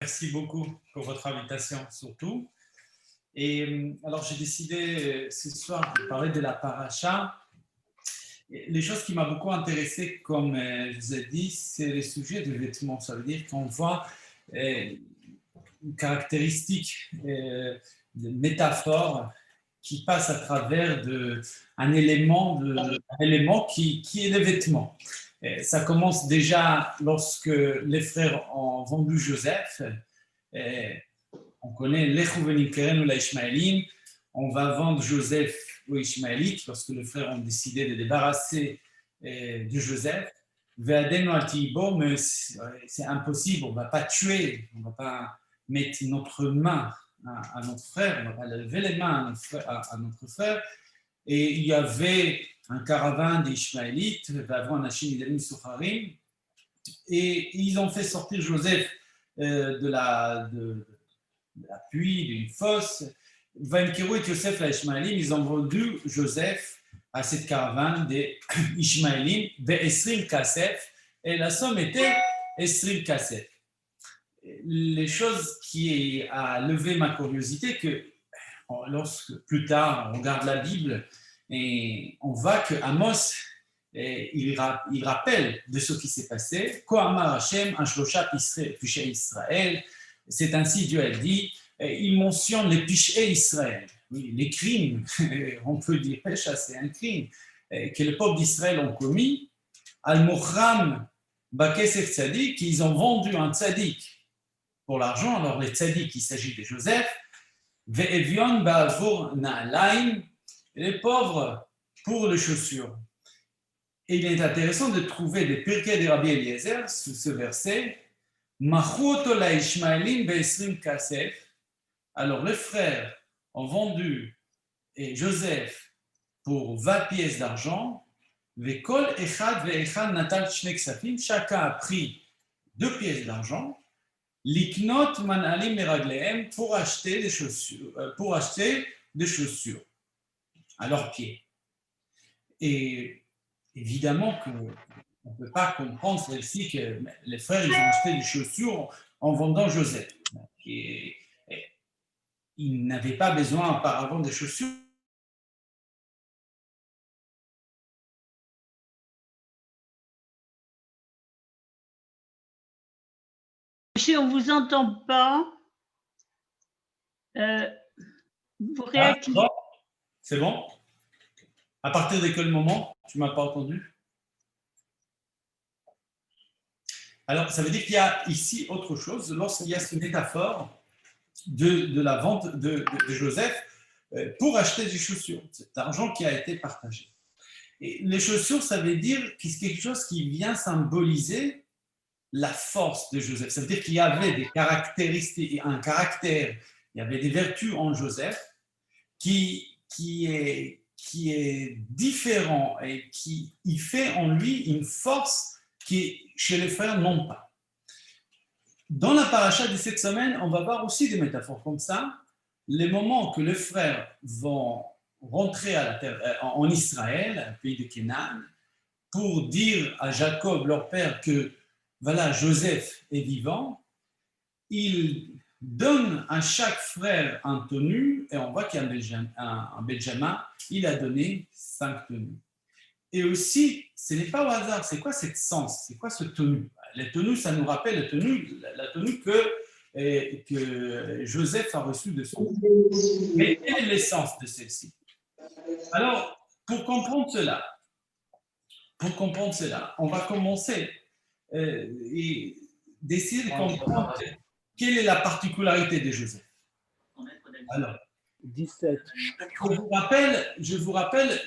Merci beaucoup pour votre invitation surtout. Et alors j'ai décidé ce soir de parler de la paracha. Les choses qui m'ont beaucoup intéressé, comme je vous ai dit, c'est le sujet des vêtements. Ça veut dire qu'on voit une caractéristique, une métaphore qui passe à travers un élément qui est les vêtements. Et ça commence déjà lorsque les frères ont vendu Joseph. Et on connaît l'Echouvenim Keren ou l'Ishmaélim. On va vendre Joseph aux Ishmaélites lorsque les frères ont décidé de débarrasser de Joseph. Ve'adenu al tibo, mais c'est impossible, on ne va pas tuer, on ne va pas mettre notre main à notre frère, on ne va pas lever les mains à notre frère. Et il y avait un caravane d'Ishmaélites, et ils ont fait sortir Joseph de la pluie, d'une fosse. Vaimkiru et Yosef la Ishmaélim, ils ont vendu Joseph à cette caravane des Ishmaélim, Esrim Kasef, et la somme était Esrim Kasef. Les choses qui a levé ma curiosité, que lorsque plus tard on regarde la Bible et on voit que Amos il rappelle de ce qui s'est passé. Kohamar Hashem, Ashlosha Piché Israël. C'est ainsi Dieu a dit. Il mentionne les Piché Israël, oui, les crimes. On peut dire pécha, c'est un crime que le peuple d'Israël ont commis. Al-Mukhram Bakesef Tzadik, qu'ils ont vendu un tzadik pour l'argent. Alors les tzadik, il s'agit de Joseph. Ve'evion ba'avour na'alaim, les pauvres pour les chaussures. Et il est intéressant de trouver des Pirkei de Rabbi Eliezer sous ce verset. Machuto la Ishmaelim be'esrim kasef. Alors les frères ont vendu Joseph pour 20 pièces d'argent. Ve'kol echad ve'echad natal shne ksafim. Chacun a pris 2 pièces d'argent. Liknot manalim meraglehem, pour acheter des chaussures, à leurs pieds. Et évidemment qu'on ne peut pas comprendre celle-ci que les frères ils ont acheté des chaussures en vendant Joseph. Et ils n'avaient pas besoin auparavant de chaussures. Monsieur, on ne vous entend pas. Vous réactivez. Ah, c'est bon? À partir de quel moment tu ne m'as pas entendu? Alors, ça veut dire qu'il y a ici autre chose. Lorsqu'il y a cette métaphore de la vente de Joseph pour acheter des chaussures, cet argent qui a été partagé. Et les chaussures, ça veut dire que c'est quelque chose qui vient symboliser la force de Joseph. Ça veut dire qu'il y avait des caractéristiques, un caractère, il y avait des vertus en Joseph qui est différent et qui fait en lui une force qui chez les frères n'ont pas. Dans la paracha de cette semaine, on va voir aussi des métaphores comme ça. Les moments que les frères vont rentrer à la terre, en Israël, le pays de Canaan, pour dire à Jacob, leur père, que voilà, Joseph est vivant, ils donnent à chaque frère un tenue, et on voit qu'il y a un Benjamin, il a donné 5 tenues. Et aussi, ce n'est pas au hasard, c'est quoi cette sens, c'est quoi ce tenue? Les tenues, ça nous rappelle la tenue que Joseph a reçue de son père. Mais quelle est l'essence de celle-ci? Alors, pour comprendre cela, on va commencer et d'essayer de comprendre quelle est la particularité de Joseph. Alors, 17. je vous rappelle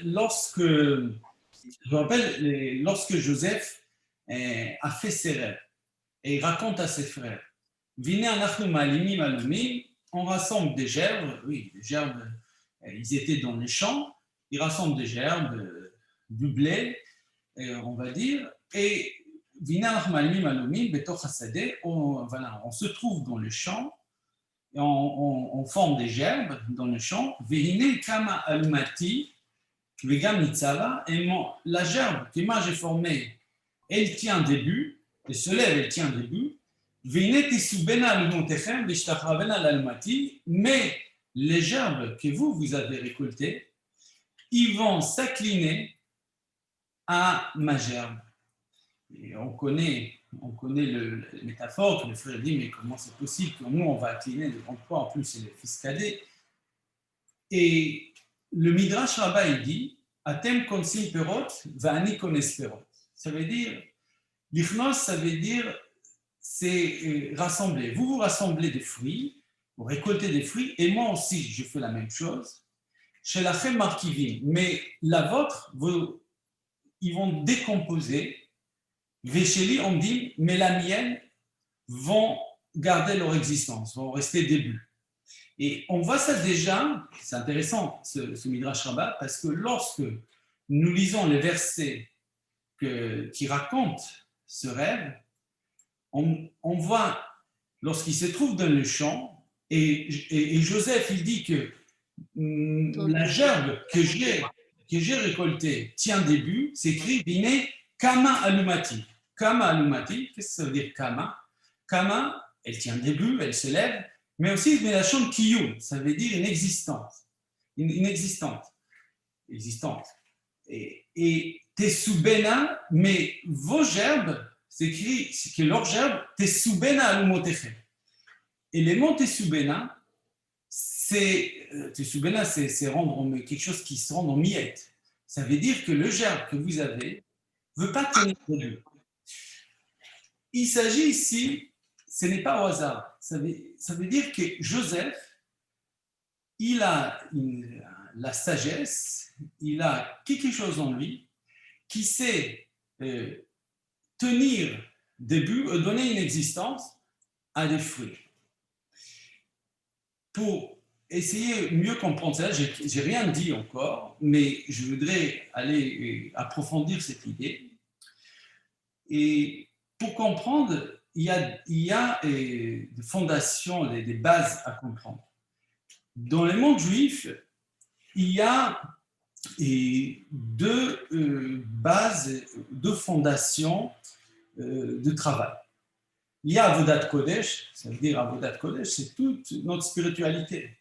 lorsque Joseph a fait ses rêves et il raconte à ses frères, on rassemble des gerbes, oui, des gerbes, ils étaient dans les champs, ils rassemblent des gerbes, du blé, on va dire, et on se trouve dans le champ, et on forme des gerbes dans le champ, et la gerbe que moi j'ai formée, elle tient debout, elle se lève, elle tient debout, mais les gerbes que vous avez récoltées, ils vont s'incliner à ma gerbe. Et on connaît la métaphore que le frère dit, mais comment c'est possible que nous, on va incliner devant toi, en plus c'est le fils cadet. Et le Midrash Rabbah, il dit, Atem konsim perot, va'ani kones perot. Ça veut dire, l'ichnos, ça veut dire, c'est rassembler. Vous rassemblez des fruits, vous récoltez des fruits, et moi aussi, je fais la même chose. Chez la femme markivim, mais la vôtre, ils vont décomposer. Véchéli, on dit, mais la mienne vont garder leur existence, vont rester début. Et on voit ça déjà, c'est intéressant ce Midrash Rabbah, parce que lorsque nous lisons les versets qui racontent ce rêve, on voit, lorsqu'il se trouve dans le champ, et Joseph, il dit que la gerbe que j'ai récoltée tient début, c'est écrit, Bine Kama Alumati. Kama Alumati, qu'est-ce que ça veut dire Kama? Kama, elle tient début, elle se lève, mais aussi la chambre Kiyum, ça veut dire une existence. Une existante. Et Tesubena, mais vos gerbes, c'est écrit que leurs gerbes, Tesubena Alumotechem. Et les mots Tesubena, c'est rendre quelque chose qui se rend en miettes. Ça veut dire que le gerbe que vous avez ne veut pas tenir debout. Il s'agit ici, ce n'est pas au hasard, ça veut dire que Joseph, il a la sagesse, il a quelque chose en lui qui sait tenir debout, donner une existence à des fruits. Pour essayer mieux comprendre ça, j'ai rien dit encore, mais je voudrais aller approfondir cette idée. Et pour comprendre, il y a des fondations, des bases à comprendre. Dans le monde juif, il y a deux bases, deux fondations de travail. Il y a Avodat Kodesh, ça veut dire Avodat Kodesh, c'est toute notre spiritualité.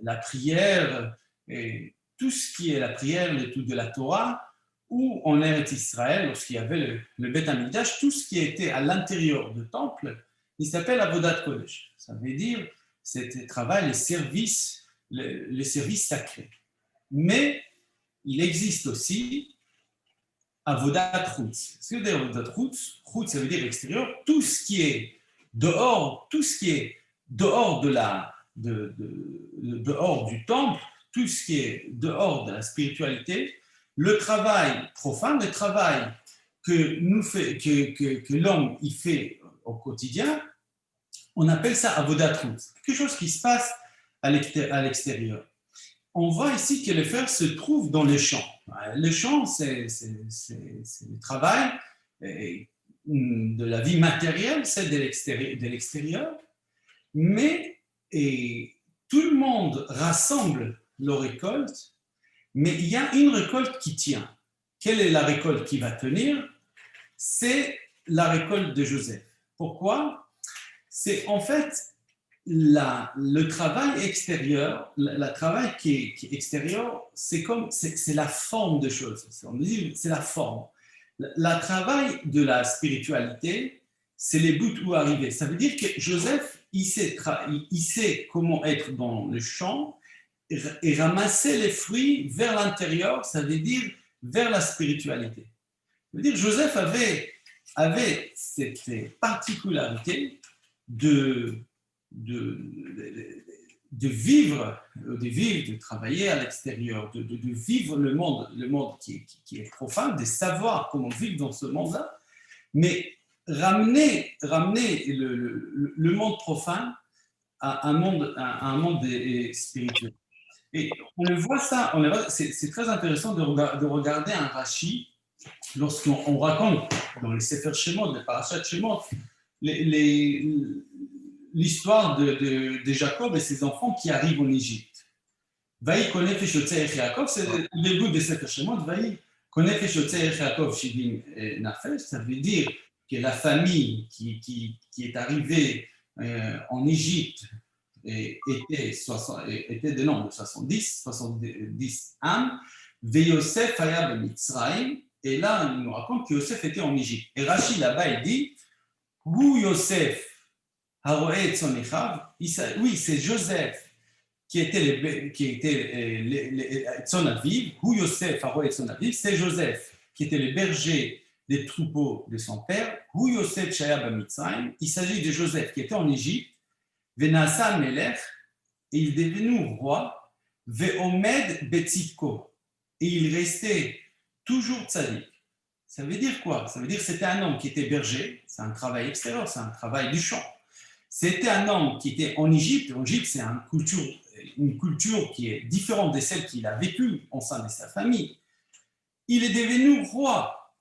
La prière, et tout ce qui est la prière, l'étude de la Torah, ou en Eretz Israël, lorsqu'il y avait le Beth Amikdash, tout ce qui était à l'intérieur du temple, il s'appelle Avodat Kodesh. Ça veut dire, c'est le travail, les services sacrés. Mais il existe aussi Avodat Chutz. Ce que veut dire Avodat Chutz, Chutz, ça veut dire extérieur, tout ce qui est dehors, dehors du temple, tout ce qui est dehors de la spiritualité, le travail profane, le travail que l'homme il fait au quotidien, on appelle ça Avodat Chutz, quelque chose qui se passe à l'extérieur. On voit ici que le fer se trouve dans le champ. Le champ, c'est le travail de la vie matérielle, c'est de l'extérieur, mais tout le monde rassemble leur récolte, mais il y a une récolte qui tient. Quelle est la récolte qui va tenir? C'est la récolte de Joseph. Pourquoi? C'est en fait le travail extérieur, le travail qui est extérieur, c'est la forme de choses. On dit c'est la forme. Le travail de la spiritualité, c'est les buts où arriver. Ça veut dire que Joseph, il sait comment être dans le champ et ramasser les fruits vers l'intérieur, ça veut dire vers la spiritualité. Ça veut dire que Joseph avait cette particularité de vivre, de travailler à l'extérieur, de vivre le monde qui est profane, de savoir comment vivre dans ce monde-là, mais ramener le monde profane à un monde spirituel. Et on le voit ça, c'est très intéressant de regarder un Rashi lorsqu'on raconte dans les Sefer Shemot, les Parashat Shemot, l'histoire de Jacob et ses enfants qui arrivent en Égypte. Vaï konef et Yotzeach Yaakov, c'est le début de Sefer Shemot. Vaï konef et Yotzeach Yaakov Shidim Nafesh, ça veut dire que la famille qui est arrivée en Égypte était de nombre de 70 âmes, Yosef aya b'Mitzrayim, et là, il nous raconte que Yosef était en Égypte. Et Rashi, là-bas, il dit, Hu Yosef, haro'et son echav, oui, c'est Joseph qui était son aviv, Hu Yosef, haro'et son aviv, c'est Joseph qui était le berger des troupeaux de son père, Hu Yosef shaya b'Mitzrayim, il s'agit de Joseph qui était en Égypte, Venasa melech, et il est devenu roi, Ve'omed betzidko, et il restait toujours tzaddik. Ça veut dire quoi? Ça veut dire que c'était un homme qui était berger, c'est un travail extérieur, c'est un travail du champ. C'était un homme qui était en Égypte. En Égypte, c'est une culture qui est différente de celle qu'il a vécue au sein de sa famille. Il est devenu roi,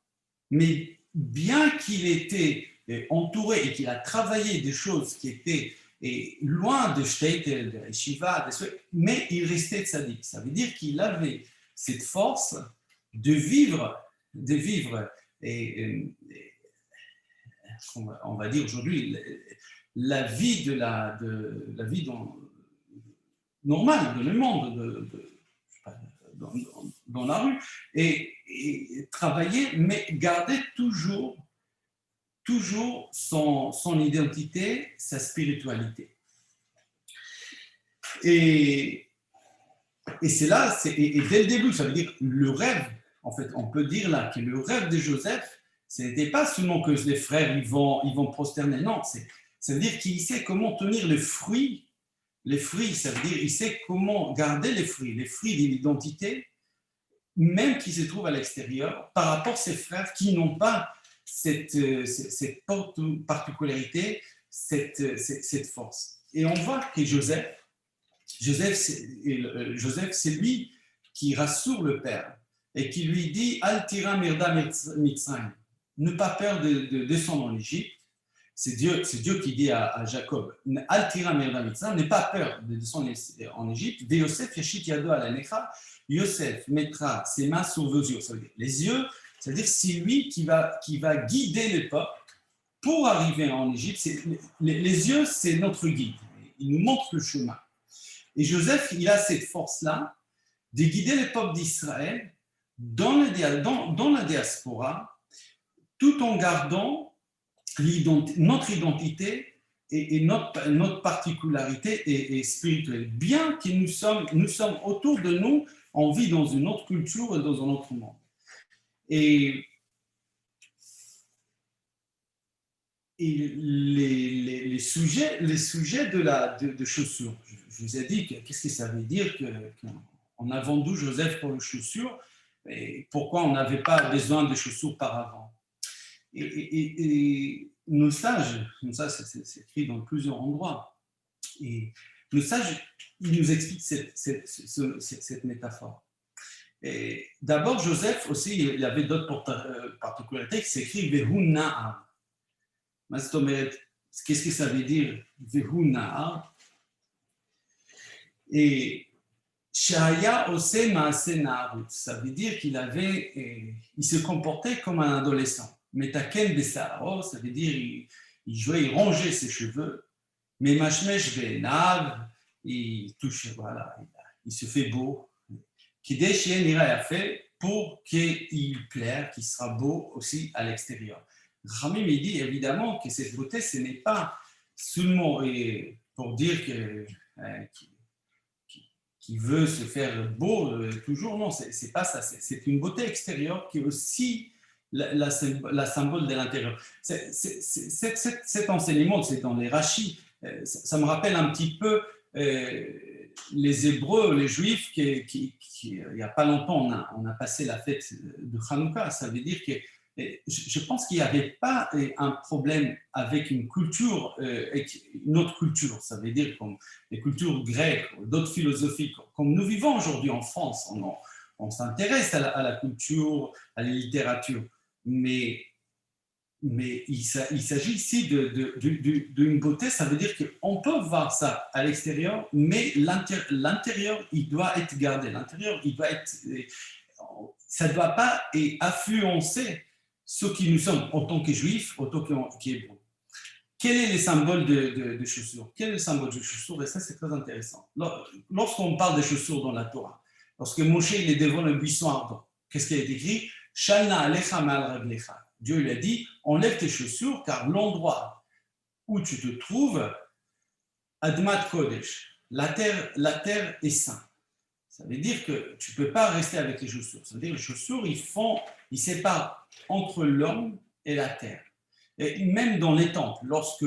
mais bien qu'il était entouré et qu'il a travaillé des choses qui étaient loin de Shtetl, de Yeshiva, mais il restait tzaddik. Ça veut dire qu'il avait cette force de vivre on va dire aujourd'hui la vie normale de le monde, dans la rue, et travailler, mais garder toujours son identité, sa spiritualité. Et c'est là, et dès le début, ça veut dire le rêve, en fait, on peut dire là que le rêve de Joseph, ce n'était pas seulement que les frères ils vont prosterner, non, ça veut dire qu'il sait comment tenir les fruits, ça veut dire qu'il sait comment garder les fruits de l'identité, même qui se trouvent à l'extérieur, par rapport à ses frères qui n'ont pas cette particularité, cette force. Et on voit que Joseph, c'est lui qui rassure le père et qui lui dit Al tira mirda mitzrayim, ne pas peur de descendre en Égypte. C'est Dieu qui dit à Jacob Al tira mirda mitzrayim, n'aie pas peur de descendre en Égypte. Ve Yosef yashit yado ala necha, Yosef mettra ses mains sur vos yeux. Ça veut dire les yeux, c'est-à-dire c'est lui qui va guider le peuple pour arriver en Égypte. Les yeux, c'est notre guide. Il nous montre le chemin. Et Joseph, il a cette force-là de guider le peuple d'Israël dans la diaspora, tout en gardant notre identité et notre particularité et spirituelle. Bien que nous sommes autour de nous, on vit dans une autre culture et dans un autre monde. Et les sujets de chaussures. Je vous ai dit qu'est-ce que ça veut dire qu'on a vendu Joseph pour les chaussures et pourquoi on n'avait pas besoin de chaussures auparavant. Et nos sages, c'est écrit dans plusieurs endroits, et nos sages, ils nous expliquent cette métaphore. Et d'abord, Joseph aussi, il avait d'autres particularités qui s'écrit Vehu Na'ar. Qu'est-ce que ça veut dire Vehu Na'ar? Et Shaya Ose Maase Na'arut, ça veut dire qu'il se comportait comme un adolescent. Metaken Besaro, ça veut dire il jouait, il rongeait ses cheveux. Mais Mashmesh Ve'enav, il touche, voilà, il se fait beau. Kidesh Yenira fait pour qu'il plaire, qu'il sera beau aussi à l'extérieur. Ramim il dit évidemment que cette beauté, ce n'est pas seulement pour dire qu'il veut se faire beau toujours, non, c'est pas ça. C'est une beauté extérieure qui est aussi la symbole de l'intérieur. Cet enseignement, c'est dans les Rachis, ça me rappelle un petit peu les Hébreux, les Juifs, il n'y a pas longtemps, on a passé la fête de Hanouka. Ça veut dire que je pense qu'il n'y avait pas un problème avec une culture, une autre culture. Ça veut dire comme les cultures grecques, d'autres philosophies. Comme nous vivons aujourd'hui en France, on s'intéresse à la culture, à la littérature. Mais il s'agit ici d'une beauté, ça veut dire qu'on peut voir ça à l'extérieur, mais l'intérieur, il doit être gardé. L'intérieur, ça ne doit pas influencer ce qui nous sommes en tant que juifs, en tant qu'hébreux. Quel est le symbole de chaussures? Quel est le symbole de chaussures? Et ça, c'est très intéressant. Lorsqu'on parle de chaussures dans la Torah, lorsque Moshe il est devant le buisson ardent, qu'est-ce qui est écrit? Shalna alecha ma'al raglecha. Dieu lui a dit, enlève tes chaussures, car l'endroit où tu te trouves, Admat Kodesh, la terre est sainte. Ça veut dire que tu ne peux pas rester avec les chaussures. Ça veut dire que les chaussures, ils séparent entre l'homme et la terre. Et même dans les temples, lorsque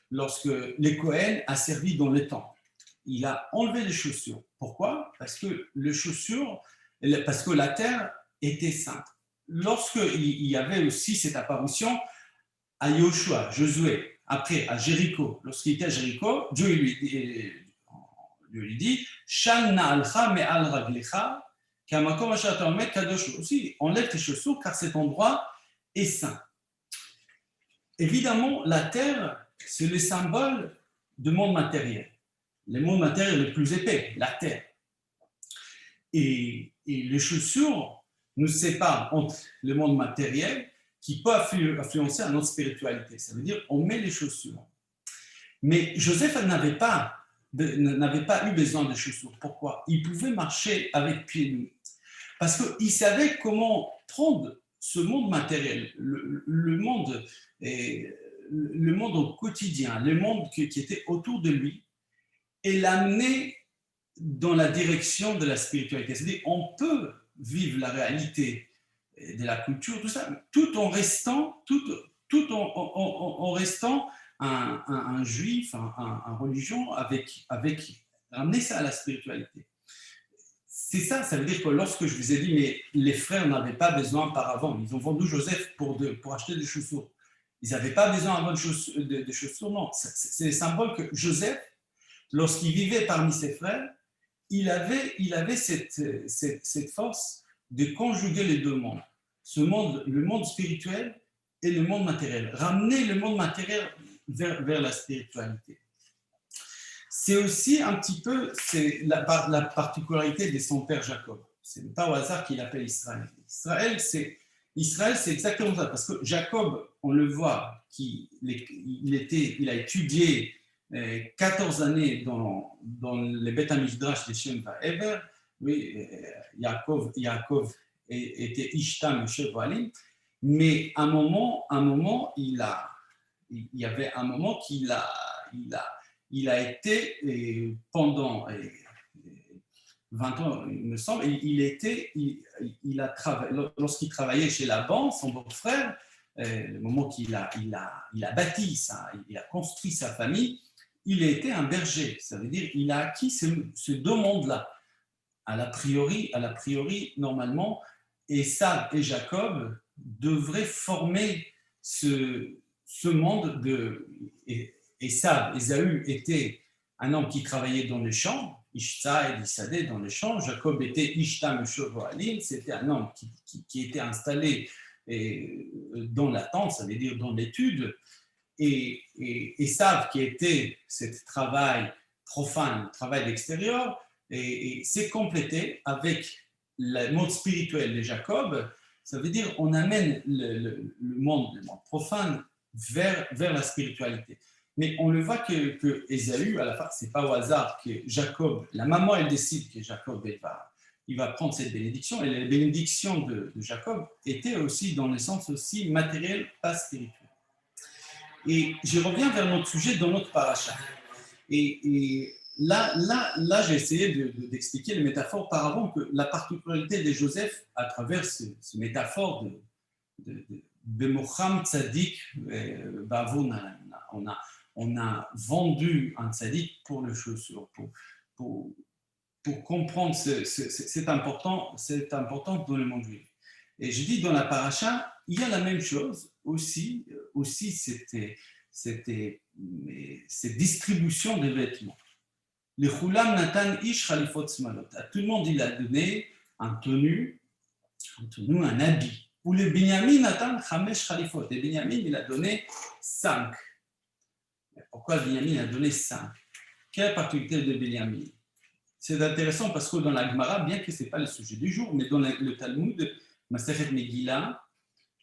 les Kohen a servi dans les temples, il a enlevé les chaussures. Pourquoi? Parce que la terre était sainte. Lorsqu'il y avait aussi cette apparition à Josué, après à Jéricho, lorsqu'il était à Jéricho, Dieu lui dit Shal na'alcha me'al raglecha, kamakom asher ata omed kadosh. Aussi, enlève tes chaussures car cet endroit est saint. Évidemment, la terre, c'est le symbole du monde matériel. Le monde matériel le plus épais, la terre. Et les chaussures nous séparent entre le monde matériel qui peut influencer à notre spiritualité. Ça veut dire on met les chaussures. Mais Joseph n'avait pas eu besoin de chaussures. Pourquoi? Il pouvait marcher avec pieds nus. Parce qu'il savait comment prendre ce monde matériel, le monde au quotidien, le monde qui était autour de lui, et l'amener dans la direction de la spiritualité. C'est-à-dire on peut vivre la réalité de la culture, tout ça, tout en restant un juif, un religion, avec ramener ça à la spiritualité. C'est ça, ça veut dire que lorsque je vous ai dit, mais les frères n'avaient pas besoin auparavant, ils ont vendu Joseph pour acheter des chaussures. Ils n'avaient pas besoin avant de chaussures, non. C'est le symbole que Joseph, lorsqu'il vivait parmi ses frères, il avait cette force de conjuguer les deux mondes. Le monde spirituel et le monde matériel. Ramener le monde matériel vers la spiritualité. C'est aussi un petit peu la particularité de son père Jacob. Ce n'est pas au hasard qu'il appelle Israël. Israël, c'est exactement ça. Parce que Jacob, on le voit, il a étudié 14 années dans les Beth HaMikdash de Shem Va'ever. Oui, Yaakov était Ishtam Moshe Voalim. Mais à un moment, il y avait un moment qu'il a été pendant 20 ans, il me semble, il a travaillé, lorsqu'il travaillait chez Laban, son beau-frère, le moment qu'il a bâti ça, il a construit sa famille, il a été un berger. Ça veut dire qu'il a acquis ces deux mondes-là. À la priori, normalement, Esav et Jacob devraient former ce monde de Ésaü était un homme qui travaillait dans les champs, Ishta et Issadé dans les champs. Jacob était Ishta Moshe Voalim, c'était un homme qui était installé dans la tente, ça veut dire dans l'étude. Et Esav qui était ce travail profane, travail d'extérieur, et c'est complété avec le monde spirituel de Jacob. Ça veut dire on amène le monde profane vers la spiritualité. Mais on le voit que Ésaü, à la fin, ce n'est pas au hasard que Jacob, la maman, elle décide que Jacob il va prendre cette bénédiction. Et la bénédiction de Jacob était aussi dans le sens aussi matériel, pas spirituel. Et je reviens vers notre sujet dans notre paracha. Et là j'ai essayé d'expliquer les métaphores par avant, que la particularité de Joseph, à travers ces métaphores de Bemocham Tzadik, on a vendu un tzaddik pour le chaussure, pour comprendre c'est important dans le monde juif. Et je dis dans la paracha, il y a la même chose aussi cette distribution des vêtements. Le Chulam Natan Ish Khalifot Smalot. À tout le monde, il a donné un tenue, un habit. Ou le Binyamin Natan Chamesh Khalifot. Et Binyamin, il a donné 5. Pourquoi Binyamin a donné 5? Quelle est la particularité de Binyamin? C'est intéressant parce que dans la Gemara, bien que ce n'est pas le sujet du jour, mais dans le Talmud, Masechet Megillah,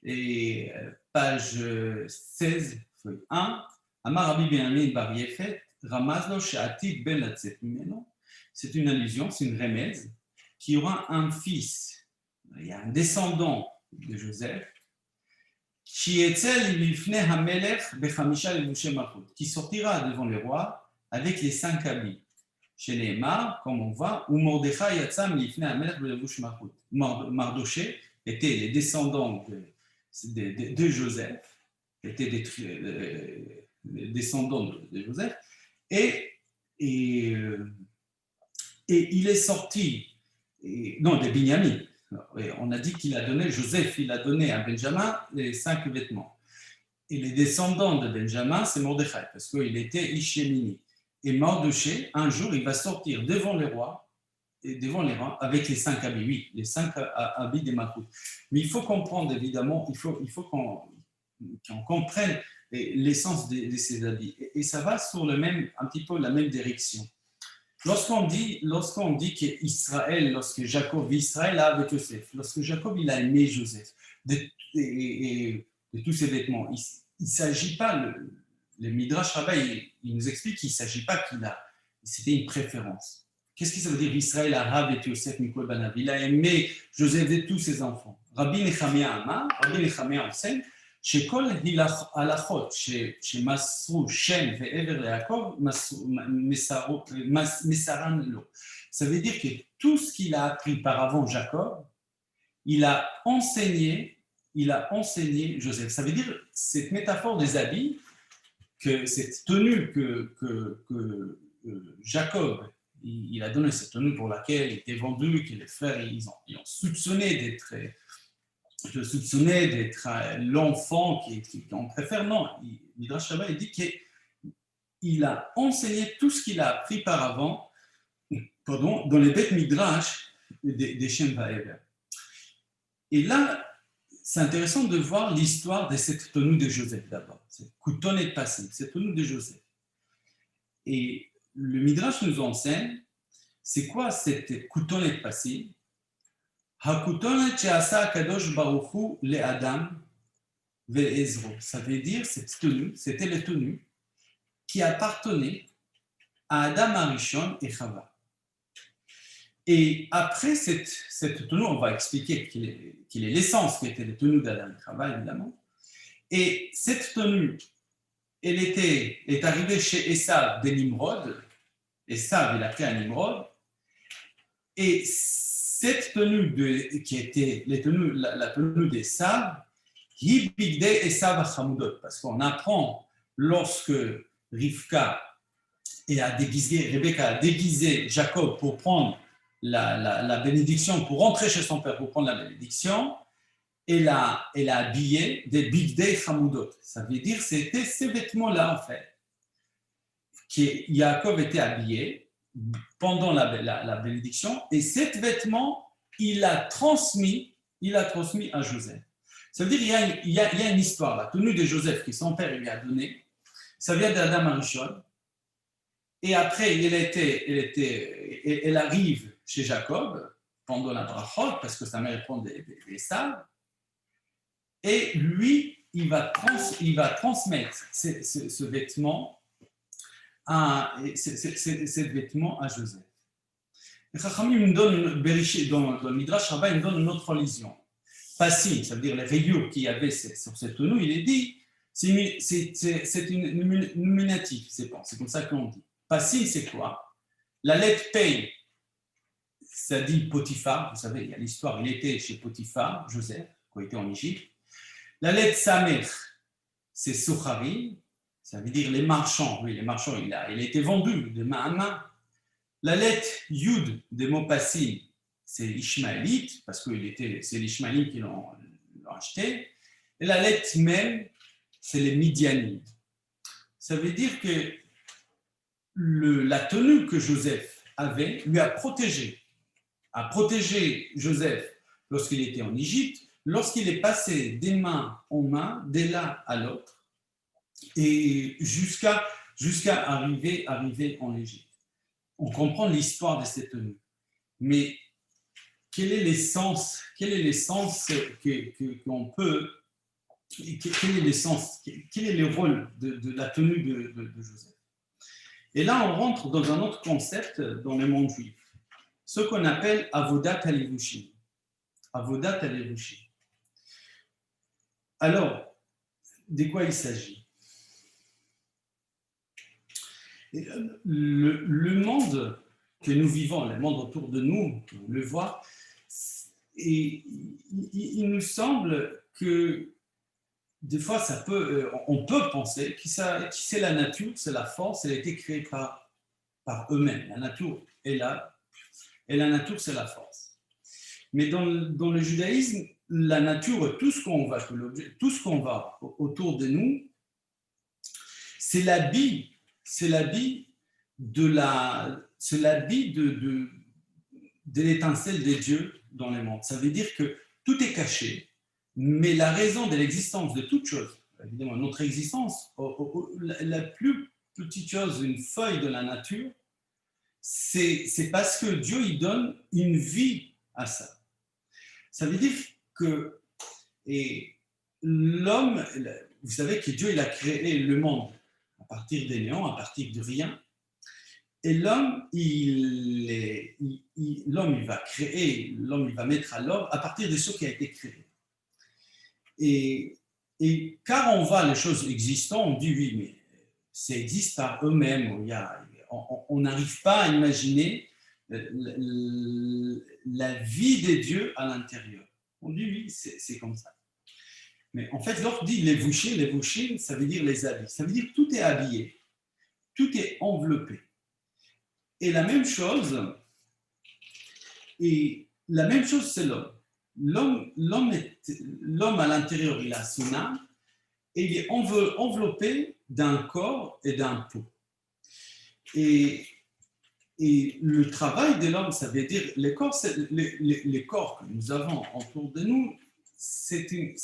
et page 16, feuille 1, Amar Rabbi Benjamin Bar Yefet, Ramazlo She'atid Ben Latzet Mimeno. C'est une allusion, c'est une remèze, qu'il y aura un fils, il y a un descendant de Joseph, qui sortira devant le roi avec les 5 habits. Chez les Neymar, comme on voit, où Mordechai Yatzam Lifnei Hamelech Belevush Malchut. Mardoché était les descendants de Joseph, étaient des descendants de Joseph, et il est sorti, non, de Binyamin. On a dit qu'il a donné, Joseph, il a donné à Benjamin les 5 vêtements. Et les descendants de Benjamin, c'est Mordechai, parce qu'il était Ishemini. Et Mardoché, un jour, il va sortir devant les rois, avec les 5 habits, oui, les 5 habits des Malchut. Mais il faut comprendre, évidemment, il faut qu'on comprenne l'essence de ces habits. Et ça va sur un petit peu la même direction. Lorsqu'on dit qu'Israël, lorsque Jacob vit Israël avec Joseph, lorsque Jacob il a aimé Joseph de tous ses vêtements, il ne s'agit pas, le Midrash Rabbah, il nous explique qu'il ne s'agit pas c'était une préférence. Qu'est-ce que ça veut dire Israël a avec Joseph Mikol Banav? Il a aimé Joseph de tous ses enfants. Rabbi Nechemia enseigne שכל ההלכות שמסרו שם ועבר ליעקב מסרן לו. Ça veut dire que tout ce qu'il a appris par avant Jacob, il a enseigné Joseph. Ça veut dire cette métaphore des habits, que cette tenue que Jacob, il a donné cette tenue pour laquelle il était vendu, que les frères ils ont soupçonné d'être l'enfant qu'on préfère. Non, Midrash Rabbah dit qu'il a enseigné tout ce qu'il a appris par avant, dans les Beth Midrash des Shem Va'ever. Et là, c'est intéressant de voir l'histoire de cette tenue de Joseph d'abord. C'est Kouton et Passim, cette tenue de Joseph. Et le Midrash nous enseigne, c'est quoi cette Kouton et Passim? Hakoutonet she'asa Akadosh Baruch Hu le'Adam ve'Ezro. Ça veut dire cette tenue, c'était la tenue qui appartenait à Adam Arishon et Chava. Et après cette tenue, on va expliquer qu'il est l'essence qui était la tenue d'Adam et Chava, évidemment. Et cette tenue, elle est arrivée chez Esav de Nimrod. Esav, il a pris un Nimrod. Et cette tenue qui était la tenue d'Esav, parce qu'on apprend lorsque Rivka Rebecca a déguisé Jacob pour prendre la bénédiction, pour rentrer chez son père pour prendre la bénédiction, elle a habillé des bigdei chamudot. Ça veut dire c'était ces vêtements-là en fait que Jacob était habillé pendant la bénédiction, et cet vêtement, il a transmis à Joseph. Ça veut dire qu'il y a une histoire, la tenue de Joseph que son père lui a donnée, ça vient d'Adam Arishon, et après, elle arrive chez Jacob pendant la brachot, parce que sa mère prend des sables, et lui, il va transmettre ce vêtement ces vêtements à Joseph. Les Chachamim dans le Midrash Rabbah, il donne une autre allusion. Passim, ça veut dire les rayures qu'il y avait sur cette tenue, il est dit, c'est une nominative, c'est comme ça qu'on dit. Passim, c'est quoi? La lettre Pei, ça dit Potiphar, vous savez, il y a l'histoire, il était chez Potiphar, Joseph, quand il était en Égypte. La lettre Samer, c'est Socharim, ça veut dire les marchands. Oui, les marchands, il a été vendu de main à main. La lettre Yud des mots Passim, c'est l'Ishmaélite, parce que c'est l'Ishmaélites qui l'ont acheté. Et la lettre Mem, c'est les Midianites. Ça veut dire que la tenue que Joseph avait lui a protégé Joseph lorsqu'il était en Égypte, lorsqu'il est passé des mains en main, de l'un à l'autre, et jusqu'à arriver en Égypte. On comprend l'histoire de cette tenue. Mais quelle est l'essence qu'on peut quel est l'essence, quel est le rôle de la tenue de Joseph. Et là, on rentre dans un autre concept dans le monde juif, ce qu'on appelle avodat halevushim. Avodat halevushim. Alors, de quoi il s'agit? Le monde que nous vivons, le monde autour de nous, on le voit, et il nous semble que des fois, on peut penser que c'est la nature, c'est la force, elle a été créée par eux-mêmes. La nature est là, et la nature, c'est la force. Mais dans le judaïsme, la nature, tout ce qu'on voit autour de nous, c'est l'habit de l'étincelle de Dieu dans le monde. Ça veut dire que tout est caché, mais la raison de l'existence de toute chose, évidemment, notre existence, la plus petite chose, une feuille de la nature, c'est parce que Dieu il donne une vie à ça. Ça veut dire que l'homme, vous savez que Dieu il a créé le monde à partir des néants, à partir de rien. Et l'homme, l'homme il va créer, l'homme il va mettre à l'ordre à partir de ce qui a été créé. Et car on voit les choses existantes, on dit oui, mais ça existe par eux-mêmes. On n'arrive pas à imaginer la vie des dieux à l'intérieur. On dit oui, c'est comme ça. Mais en fait, lorsqu'on dit les vouchim, ça veut dire les habits. Ça veut dire que tout est habillé, tout est enveloppé. Et la même chose, c'est l'homme. L'homme à l'intérieur, il a son âme et il est enveloppé d'un corps et d'un peau. Et le travail de l'homme, ça veut dire les corps que nous avons autour de nous, c'est une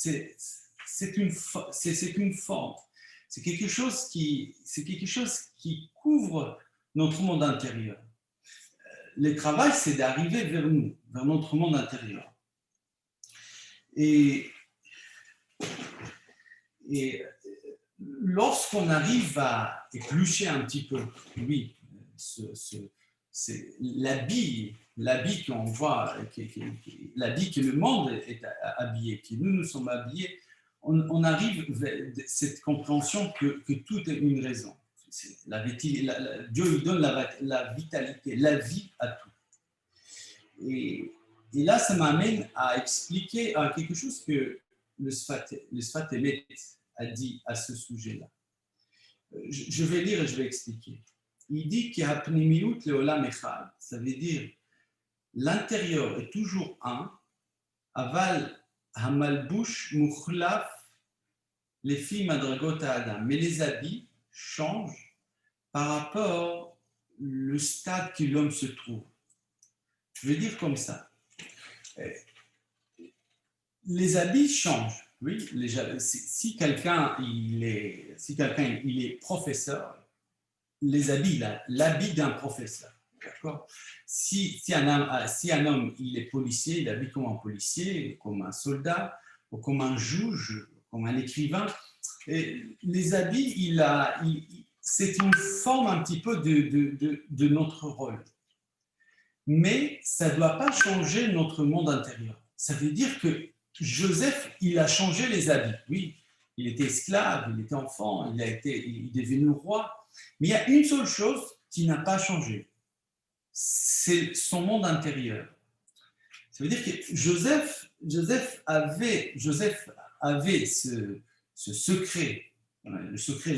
forme. C'est quelque chose qui couvre notre monde intérieur. Le travail, c'est d'arriver vers nous, vers notre monde intérieur. Et lorsqu'on arrive à éplucher un petit peu, oui, c'est l'habit qu'on voit, l'habit que le monde est habillé, que nous sommes habillés, on arrive vers cette compréhension que tout est une raison. Dieu lui donne la vitalité, la vie à tout. Et là, ça m'amène à expliquer quelque chose que le Sfat Emet a dit à ce sujet-là. Je vais lire et je vais expliquer. Il dit qu'il y a Pnimiyut leolam echad, ça veut dire l'intérieur est toujours un, aval hamalbush mukhlaf lefi madragot ha'adam, mais les habits changent par rapport au stade que l'homme se trouve. Je vais dire comme ça. Les habits changent. Oui, si quelqu'un il est professeur, les habits, l'habit d'un professeur. D'accord. Si un homme il est policier, il habille comme un policier, comme un soldat, ou comme un juge, comme un écrivain. Et les habits, c'est une forme un petit peu de notre rôle. Mais ça ne doit pas changer notre monde intérieur. Ça veut dire que Joseph, il a changé les habits. Oui, il était esclave, il était enfant, il est devenu roi. Mais il y a une seule chose qui n'a pas changé. C'est son monde intérieur. Ça veut dire que Joseph avait ce secret, le secret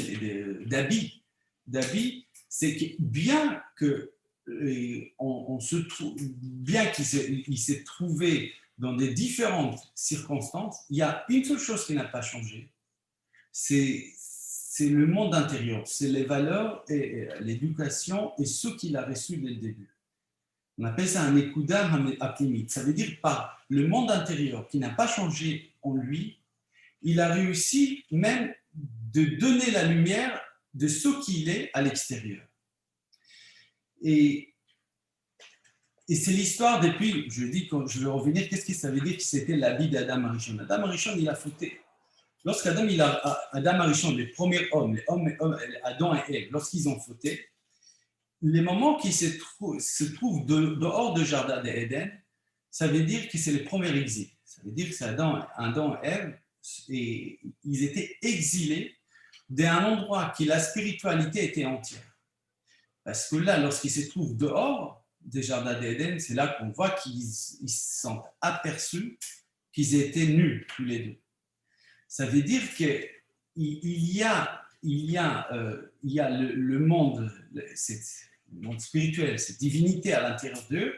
d'habit, c'est que bien qu'il s'est trouvé dans des différentes circonstances, il y a une seule chose qui n'a pas changé, c'est le monde intérieur, c'est les valeurs et l'éducation et ce qu'il a reçu dès le début. On appelle ça un écoudar aplimite. Ça veut dire par le monde intérieur qui n'a pas changé en lui, il a réussi même de donner la lumière de ce qu'il est à l'extérieur. Et c'est l'histoire depuis, je dis, quand je vais revenir, qu'est-ce que ça veut dire que c'était l'habit d'Adam Arishon. Adam Arishon, il a fauté. Adam Arishon, les premiers hommes, Adam et Ève, lorsqu'ils ont fauté, les moments qui se trouvent dehors du jardin d'Éden, ça veut dire que c'est le premier exil. Ça veut dire que c'est Adam et Ève, et ils étaient exilés d'un endroit qui la spiritualité était entière. Parce que là, lorsqu'ils se trouvent dehors des jardins d'Éden, c'est là qu'on voit qu'ils se sont aperçus qu'ils étaient nus tous les deux. Ça veut dire qu'il y a le monde spirituel, cette divinité à l'intérieur d'eux,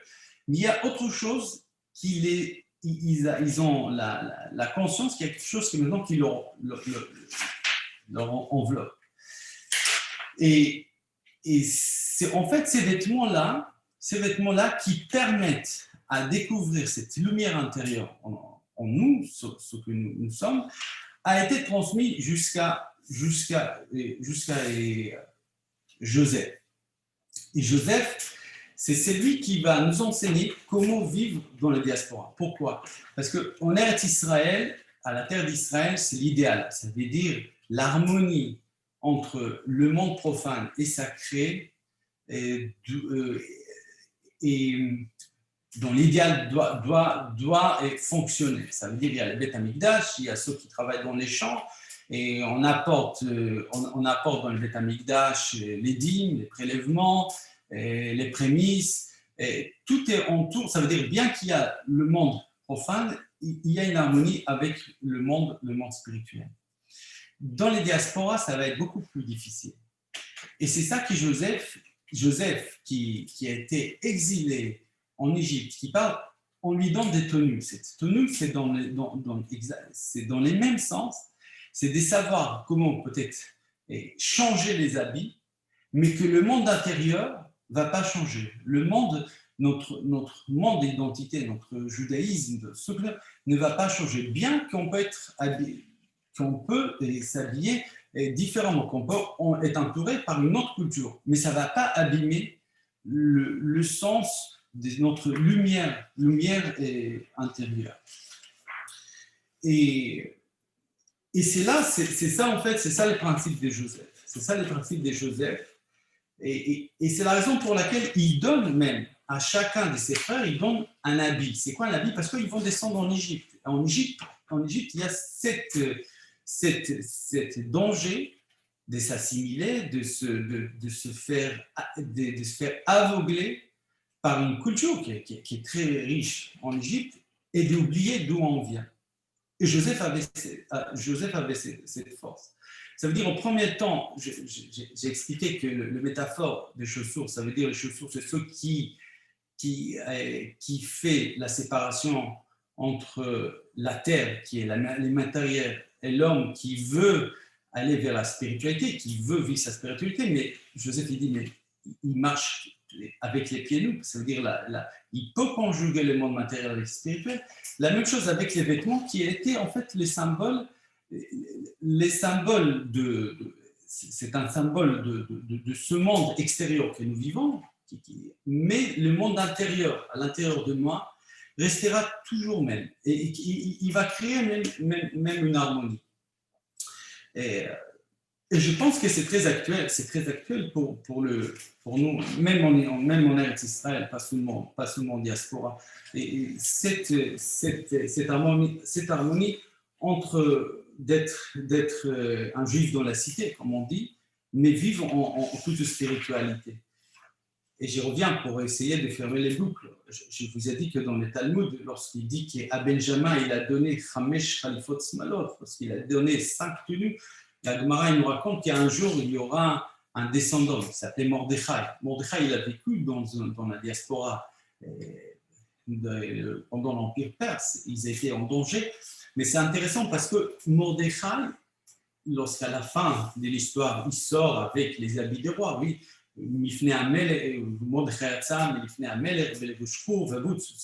mais il y a autre chose ils ont la conscience qu'il y a quelque chose qui maintenant qui leur enveloppe. Et c'est en fait ces vêtements-là qui permettent à découvrir cette lumière intérieure en nous, ce que nous sommes, a été transmis jusqu'à Joseph. Et Joseph, c'est celui qui va nous enseigner comment vivre dans la diaspora. Pourquoi ? Parce qu'en Eretz Israël, à la terre d'Israël, c'est l'idéal. Ça veut dire l'harmonie entre le monde profane et sacré, et dont l'idéal doit fonctionner. Ça veut dire qu'il y a le Beth Amikdash, il y a ceux qui travaillent dans les champs, et on apporte dans le Beth Amikdash les dîmes, les prélèvements, les prémices, et tout est autour. Ça veut dire bien qu'il y a le monde profane, il y a une harmonie avec le monde spirituel. Dans les diasporas, ça va être beaucoup plus difficile. Et c'est ça que Joseph qui a été exilé en Égypte, qui parle, on lui donne des tenues. Cette tenue, c'est dans les mêmes sens, c'est de savoir comment peut-être changer les habits, mais que le monde intérieur ne va pas changer. Le monde, notre monde d'identité, notre judaïsme, ne va pas changer, bien qu'on peut être habillé, qu'on peut s'habiller différemment, qu'on peut être entouré par une autre culture, mais ça ne va pas abîmer le sens de notre lumière intérieure. Et c'est ça en fait, c'est ça le principe de Joseph. C'est ça le principe de Joseph. Et c'est la raison pour laquelle il donne même à chacun de ses frères, il donne un habit. C'est quoi un habit ? Parce qu'ils vont descendre en Égypte. En Égypte, il y a cette danger de s'assimiler, de se faire aveugler par une culture qui est très riche en Égypte et d'oublier d'où on vient. Et Joseph avait cette force. Ça veut dire, en premier temps, j'ai expliqué que le métaphore des chaussures, ça veut dire les chaussures, c'est ce qui fait la séparation entre la terre, qui est les matériels, et l'homme qui veut aller vers la spiritualité, qui veut vivre sa spiritualité. Mais Joseph, il dit, mais il marche avec les pieds nus, ça veut dire il peut conjuguer le monde matériel avec le spirituel. La même chose avec les vêtements qui étaient en fait les symboles c'est un symbole de ce monde extérieur que nous vivons, mais le monde intérieur, à l'intérieur de moi, restera toujours même. Et il va créer même une harmonie. Et je pense que c'est très actuel pour nous, même en Eretz Israël, pas seulement en diaspora. Et cette harmonie entre d'être un juif dans la cité, comme on dit, mais vivre en toute spiritualité. Et j'y reviens pour essayer de fermer les boucles. Je vous ai dit que dans le Talmud, lorsqu'il dit qu'à Benjamin, il a donné Chamesh Khalifot Smalot, lorsqu'il a donné 5 tenues, la Gemara nous raconte qu'un jour, il y aura un descendant qui s'appelait Mordechai. Mordechai, il a vécu dans la diaspora pendant l'Empire perse. Ils étaient en danger. Mais c'est intéressant parce que Mordechai, lorsqu'à la fin de l'histoire, il sort avec les habits des rois, oui, si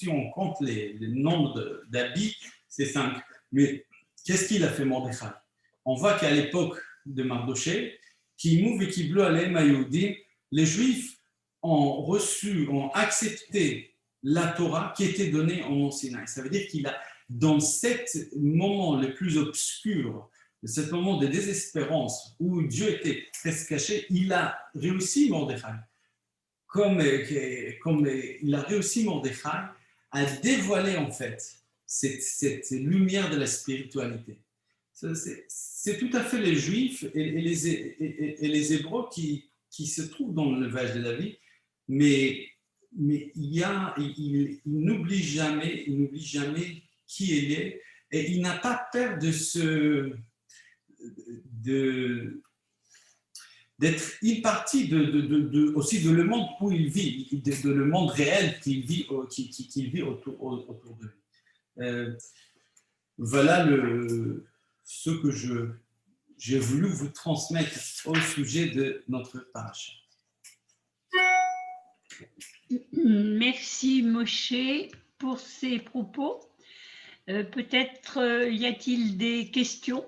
on compte les nombres d'habits, c'est 5. Mais qu'est-ce qu'il a fait Mordechai ? On voit qu'à l'époque de Mardoché, les Juifs ont accepté la Torah qui était donnée en Mont Sinaï. Ça veut dire qu'il a, dans ce moment le plus obscur ce moment de désespérance où Dieu était presque caché, il a réussi, Mordechai, comme il a réussi, Mordechai, à dévoiler en fait cette lumière de la spiritualité. C'est tout à fait les Juifs et les Hébreux qui se trouvent dans le village de David, mais il n'oublie jamais qui il est, et il n'a pas peur d'être une partie aussi de le monde où il vit, de le monde réel qu'il vit autour de lui. Voilà ce que j'ai voulu vous transmettre au sujet de notre paracha. Merci Moshe pour ces propos. Peut-être y a-t-il des questions?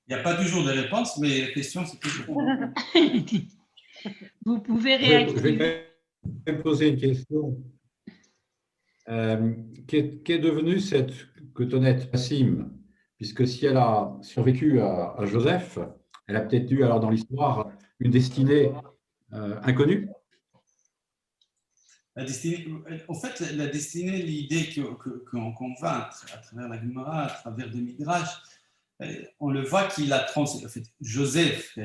Il n'y a pas toujours de réponse, mais la question, c'est toujours. Vous pouvez Je réactiver. vais quand même poser une question. Qu'est devenue cette cotonnette Passim? Puisque si elle a survécu à Joseph, elle a peut-être eu alors dans l'histoire une destinée inconnue. La destinée, en fait, la destinée, l'idée qu'on va à travers la Gemara, à travers des Midrash, on le voit qu'il a transmis. En fait, Joseph,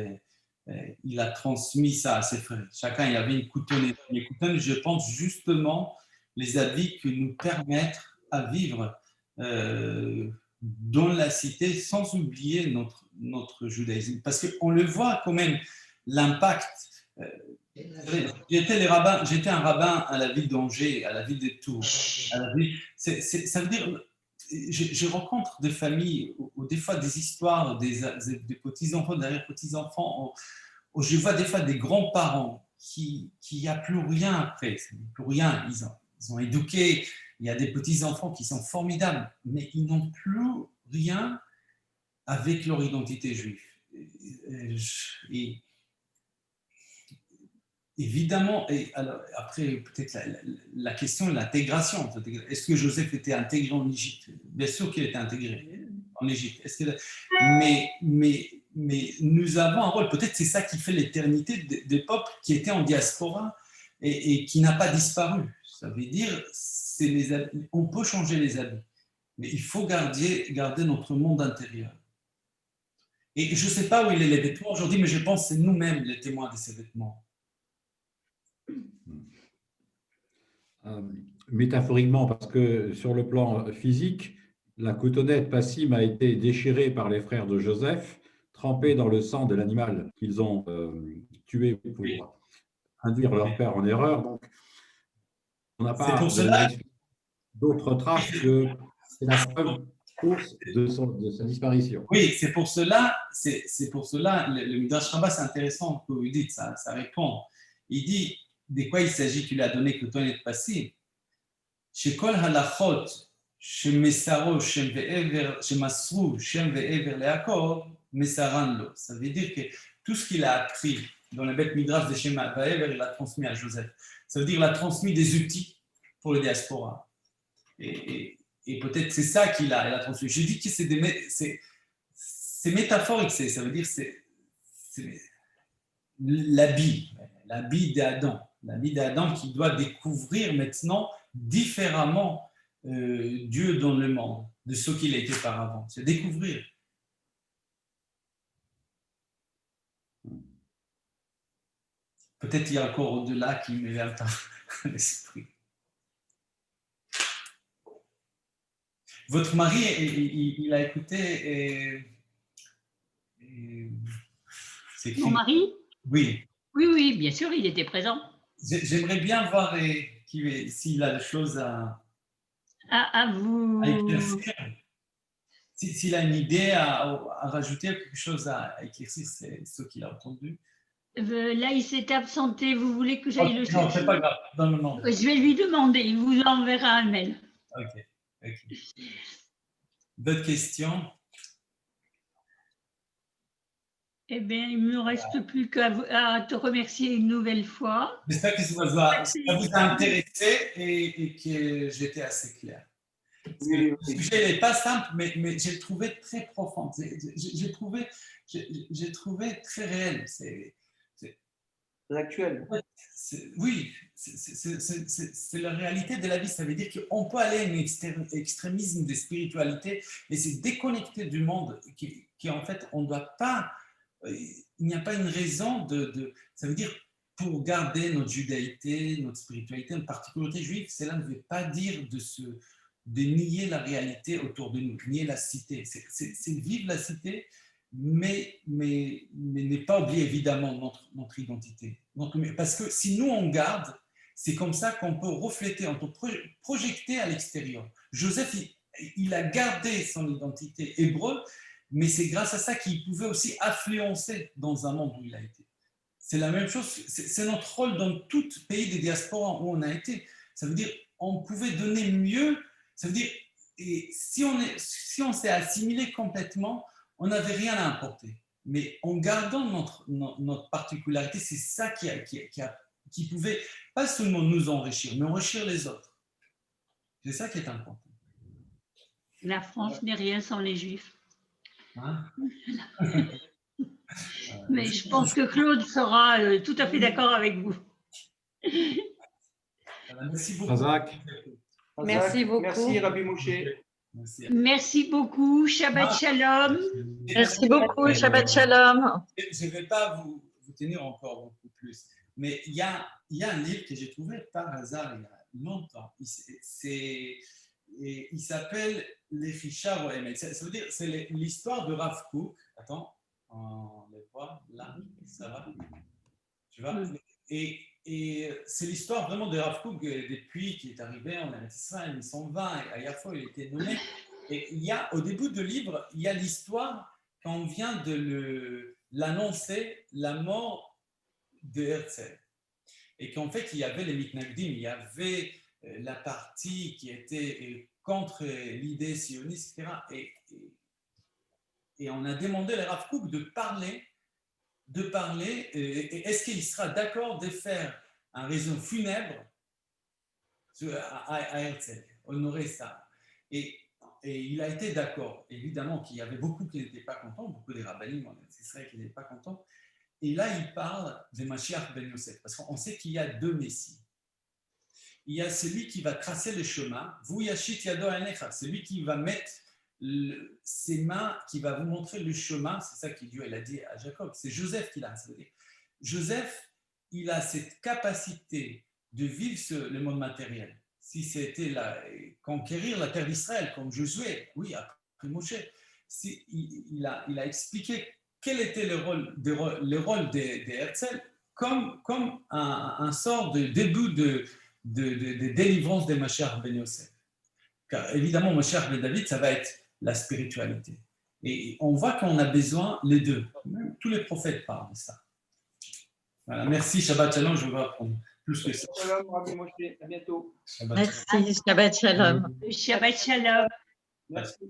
il a transmis ça à ses frères. Chacun, il avait une coutonnette. Les coutonnes, je pense justement, les habits qui nous permettent à vivre dans la cité sans oublier notre judaïsme. Parce qu'on le voit quand même, l'impact. J'étais un rabbin à la ville d'Angers, à la ville de Tours. Ça veut dire, je rencontre des familles où des fois des histoires, des petits-enfants, d'arrière-petits-enfants, où je vois des fois des grands-parents qui n'y a plus rien après, plus rien. Ils ont éduqué, il y a des petits-enfants qui sont formidables, mais ils n'ont plus rien avec leur identité juive. Et évidemment, et alors, après, peut-être la question de l'intégration. Est-ce que Joseph était intégré en Égypte? Bien sûr qu'il était intégré en Égypte. Mais nous avons un rôle. Peut-être c'est ça qui fait l'éternité des peuples qui étaient en diaspora et qui n'a pas disparu. Ça veut dire, on peut changer les habits, mais il faut garder notre monde intérieur. Et je ne sais pas où il est les vêtements aujourd'hui, mais je pense que c'est nous-mêmes les témoins de ces vêtements. Métaphoriquement, parce que sur le plan physique, la coutonnette Passim a été déchirée par les frères de Joseph, trempée dans le sang de l'animal qu'ils ont tué pour induire leur père en erreur. Donc, on n'a pas d'autres traces que c'est la preuve de sa disparition. Oui, c'est pour cela, le Midrash Rabbah, c'est intéressant que vous dites, ça répond. Il dit, de quoi il s'agit qu'il a donné que ton est passé. Chez Kol Halachot, chez Mesaro, chez Masrou, chez Ve'ever Leakov, Mesaran Lo. Ça veut dire que tout ce qu'il a appris dans le Beth Midrash de Shema Ve'ever, il l'a transmis à Joseph. Ça veut dire qu'il a transmis des outils pour le diaspora. Et peut-être c'est ça qu'il a transmis. Je dis que c'est métaphorique, ça veut dire c'est l'habit d'Adam qui doit découvrir maintenant différemment Dieu dans le monde de ce qu'il était auparavant. C'est découvrir. Peut-être il y a encore au-delà qui me vient à l'esprit. Votre mari, il a écouté Mon mari? Oui. Oui, bien sûr, il était présent. J'aimerais bien voir s'il a des choses à vous éclaircir. S'il a une idée à rajouter, quelque chose à éclaircir, c'est ce qu'il a entendu. Là, il s'est absenté. Vous voulez que j'aille le chercher? Non, c'est pas grave. Non. Je vais lui demander. Il vous enverra un mail. Ok. D'autres questions? Eh bien, il ne me reste plus qu'à te remercier une nouvelle fois. J'espère que ça vous a intéressé et que j'étais assez clair. Oui, Le oui. sujet n'est pas simple, mais j'ai trouvé très profond. J'ai trouvé très réel. C'est actuel. Oui, c'est la réalité de la vie. Ça veut dire qu'on peut aller à un extrémisme de spiritualité et c'est déconnecté du monde qui en fait, on ne doit pas. Il n'y a pas une raison ça veut dire pour garder notre judaïté, notre spiritualité, notre particularité juive, cela ne veut pas dire de nier la réalité autour de nous, nier la cité. C'est vivre la cité, mais ne pas oublier évidemment notre identité. Parce que si nous on garde, c'est comme ça qu'on peut refléter, on peut projeter à l'extérieur. Joseph, il a gardé son identité hébreu, mais c'est grâce à ça qu'il pouvait aussi influencer dans un monde où il a été. C'est la même chose, c'est notre rôle dans tout pays des diasporas où on a été. Ça veut dire on pouvait donner mieux, ça veut dire et si on s'est assimilé complètement, on n'avait rien à apporter. Mais en gardant notre particularité, c'est ça qui pouvait pas seulement nous enrichir, mais enrichir les autres. C'est ça qui est important. La France n'est rien sans les Juifs. Hein? Mais je pense que Claude sera tout à fait d'accord avec vous. Merci beaucoup. Razak, Merci beaucoup. Merci, Rabbi Moshe. Merci. Merci beaucoup. Shabbat Shalom. Merci beaucoup. Shabbat Shalom. Je ne vais pas vous tenir encore beaucoup plus, mais il y a un livre que j'ai trouvé par hasard il y a longtemps. Il s'appelle Les Richard Oemet. Ça veut dire c'est l'histoire de Rav Kook. Attends, on les voit là, ça va. Tu vois? Et c'est l'histoire vraiment de Rav Kook depuis qu'il est arrivé en Israël en 1920 à Yafo, il a été nommé. Et au début du livre, il y a l'histoire quand on vient de l'annoncer, la mort de Herzl. Et qu'en fait, il y avait les mitnagdim, il y avait la partie qui était contre l'idée sioniste, etc. Et on a demandé à Rav Kook de parler, et est-ce qu'il sera d'accord de faire un réseau funèbre à Herzl, honorer ça. Et il a été d'accord. Évidemment qu'il y avait beaucoup qui n'étaient pas contents, beaucoup des rabbinim en Israël qui n'étaient pas contents. Et là, il parle de Mashiach ben Yosef, parce qu'on sait qu'il y a deux messies. Il y a celui qui va tracer le chemin, vous yashit yado anecha, celui qui va mettre ses mains, qui va vous montrer le chemin, c'est ça que Dieu a dit à Jacob, c'est Joseph qui l'a. Ça veut dire, Joseph, il a cette capacité de vivre le monde matériel. Si c'était conquérir la terre d'Israël, comme Josué, oui, après Moshe, il a expliqué quel était le rôle de Herzl comme un sort de début de délivrance de Mashiach ben Yosef. Car évidemment, Mashiach ben David, ça va être la spiritualité. Et on voit qu'on a besoin les deux. Tous les prophètes parlent de ça. Voilà, merci, Shabbat Shalom, je vais apprendre plus que ça. Shalom, Rabbi Moshe. À bientôt. Merci. Shabbat Shalom. Shabbat Shalom. Merci.